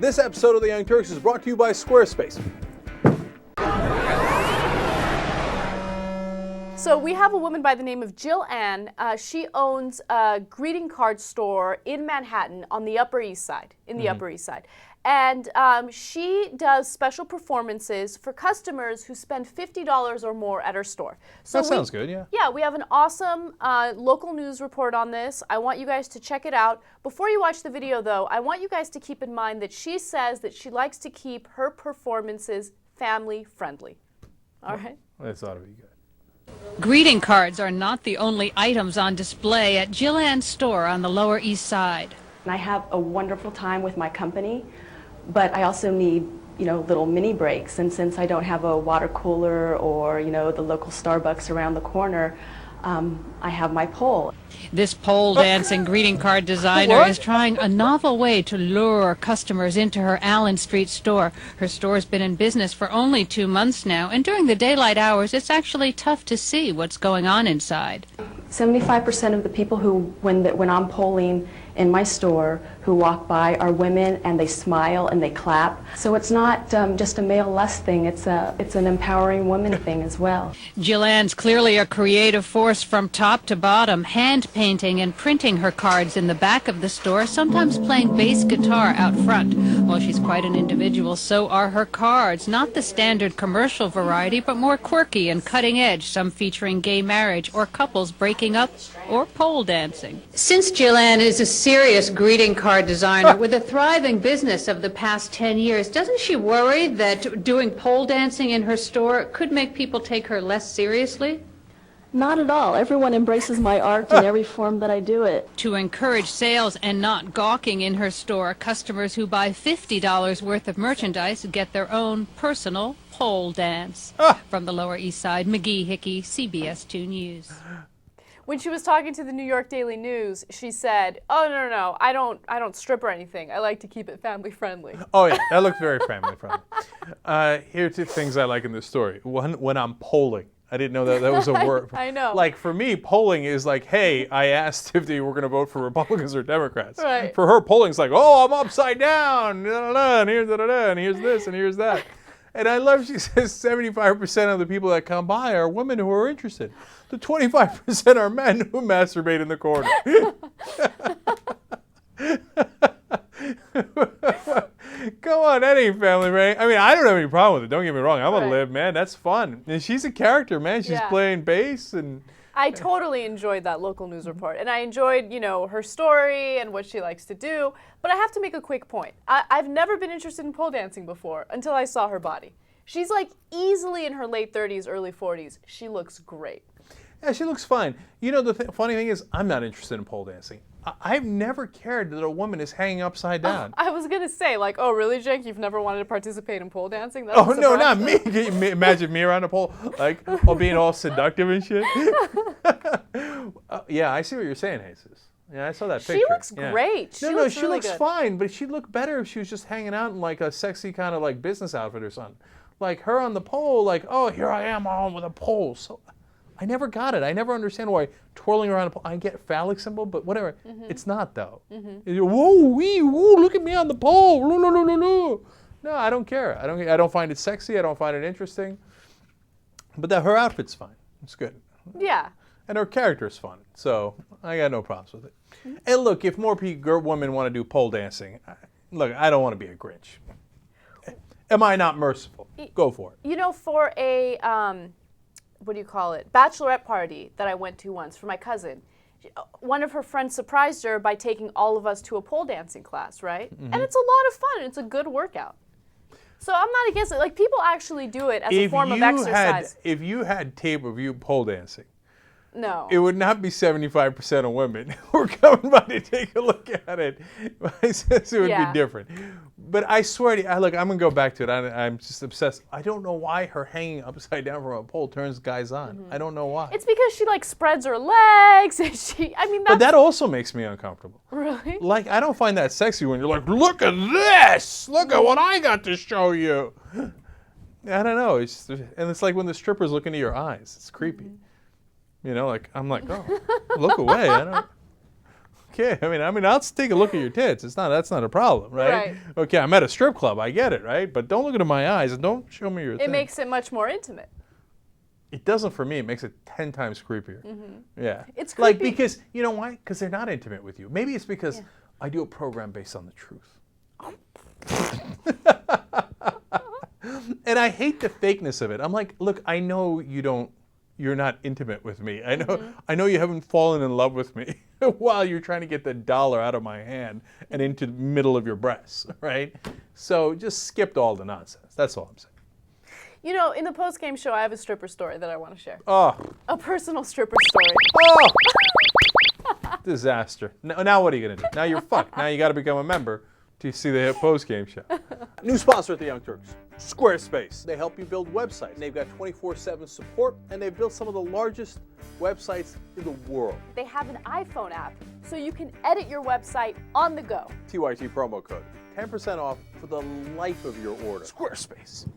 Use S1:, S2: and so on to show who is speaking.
S1: This episode of The Young Turks is brought to you by Squarespace.
S2: So we have a woman by the name of Jill Ann. She owns a greeting card store in Manhattan on the Upper East Side, Upper East Side. And she does special performances for customers who spend $50 or more at her store. So
S1: That sounds good, yeah.
S2: Yeah, we have an awesome local news report on this. I want you guys to check it out. Before you watch the video, though, I want you guys to keep in mind that she says that she likes to keep her performances family-friendly. All right?
S1: That ought to be good.
S3: Greeting cards are not the only items on display at Jill Ann's store on the Lower East Side.
S4: I have a wonderful time with my company, but I also need, little mini breaks. And since I don't have a water cooler or, the local Starbucks around the corner, I have my pole.
S3: This pole dancing greeting card designer is trying a novel way to lure customers into her Allen Street store. Her store's been in business for only 2 months now, and during the daylight hours, it's actually tough to see what's going on inside.
S4: 75% of the people who, when I'm polling in my store, who walk by are women, and they smile and they clap. So it's not just a male-less thing, it's an empowering woman thing as well.
S3: Jill Ann's clearly a creative force from top to bottom, hand-painting and printing her cards in the back of the store, sometimes playing bass guitar out front. While she's quite an individual, so are her cards. Not the standard commercial variety, but more quirky and cutting-edge, some featuring gay marriage or couples breaking up or pole dancing. Since Jill Ann is a serious greeting card designer with a thriving business of the past 10 years, doesn't she worry that doing pole dancing in her store could make people take her less seriously?
S4: Not at all. Everyone embraces my art in every form that I do it.
S3: To encourage sales and not gawking in her store, customers who buy $50 worth of merchandise get their own personal pole dance. From the Lower East Side, McGee Hickey, CBS 2 News.
S2: When she was talking to the New York Daily News, she said, "Oh no, I don't strip or anything. I like to keep it family friendly."
S1: Oh yeah, that looks very family friendly. Here are 2 things I like in this story. One, when I'm polling. I didn't know that was a word.
S2: I know.
S1: Like for me, polling is like, hey, I asked if they were going to vote for Republicans or Democrats.
S2: Right.
S1: For her, polling's like, oh, I'm upside down, and here's and here's this, and here's that. And I love she says 75% of the people that come by are women who are interested. The 25% are men who masturbate in the corner. Come on, that ain't family, right? I mean, I don't have any problem with it. Don't get me wrong. I'm a live, man. That's fun. And she's a character, man. She's playing bass and...
S2: I totally enjoyed that local news report, and I enjoyed, her story and what she likes to do, but I have to make a quick point. I've never been interested in pole dancing before until I saw her body. She's like easily in her late 30s, early 40s. She looks great.
S1: Yeah, she looks fine. The funny thing is, I'm not interested in pole dancing. I've never cared that a woman is hanging upside down.
S2: I was going to say, oh, really, Jake? You've never wanted to participate in pole dancing? That's
S1: Oh, no, not me. Can you imagine me around a pole, being all seductive and shit? Yeah, I see what you're saying, Jesus. Yeah, I saw that picture.
S2: She looks great. She looks
S1: she
S2: really
S1: looks
S2: good.
S1: fine, but she'd look better if she was just hanging out in a sexy kind of business outfit or something. Like her on the pole, oh, here I am on with a pole. So I never got it. I never understand why twirling around a pole. I get phallic symbol, but whatever. It's not though. Whoa, wee, woo! Look at me on the pole. No, no, no, no, no. No, I don't care. I don't find it sexy. I don't find it interesting. But her outfit's fine. It's good.
S2: Yeah.
S1: And her character's fun. So I got no problems with it. And look, if more women want to do pole dancing, look, I don't want to be a Grinch. Am I not merciful? Go for it.
S2: For a what do you call it, bachelorette party that I went to once for my cousin, one of her friends surprised her by taking all of us to a pole dancing class, right? And it's a lot of fun. It's a good workout. So I'm not against it. People actually do it as a form of exercise.
S1: If you had tape of you pole dancing,
S2: no,
S1: it would not be 75% of women who are coming by to take a look at it. My sense it would be different. But I swear to you, look, I'm going to go back to it. I'm just obsessed. I don't know why her hanging upside down from a pole turns guys on. I don't know why.
S2: It's because she spreads her legs and
S1: But that also makes me uncomfortable.
S2: Really?
S1: I don't find that sexy when you're like, look at this! Look at what I got to show you! I don't know. It's like when the strippers look into your eyes. It's creepy. I'm like, oh, look away. I don't. Okay, I mean, I'll take a look at your tits. That's not a problem, right?
S2: Right.
S1: Okay, I'm at a strip club. I get it, right? But don't look into my eyes and don't show me your thing.
S2: It makes it much more intimate.
S1: It doesn't for me. It makes it 10 times creepier. Yeah.
S2: It's
S1: like
S2: creepy.
S1: because you know why? Because they're not intimate with you. Maybe it's because I do a program based on the truth. And I hate the fakeness of it. I'm like, look, I know you're not intimate with me. I know you haven't fallen in love with me while you're trying to get the dollar out of my hand and into the middle of your breasts, right? So just skipped all the nonsense. That's all I'm saying.
S2: You know, in the post-game show, I have a stripper story that I want to share.
S1: Oh,
S2: A personal stripper story.
S1: oh, disaster. Now what are you gonna do? Now you're fucked. Now you got to become a member to see the post-game show. New sponsor at the Young Turks, Squarespace. They help you build websites. They've got 24/7 support, and they've built some of the largest websites in the world.
S2: They have an iPhone app, so you can edit your website on the go.
S1: TYT promo code. 10% off for the life of your order. Squarespace.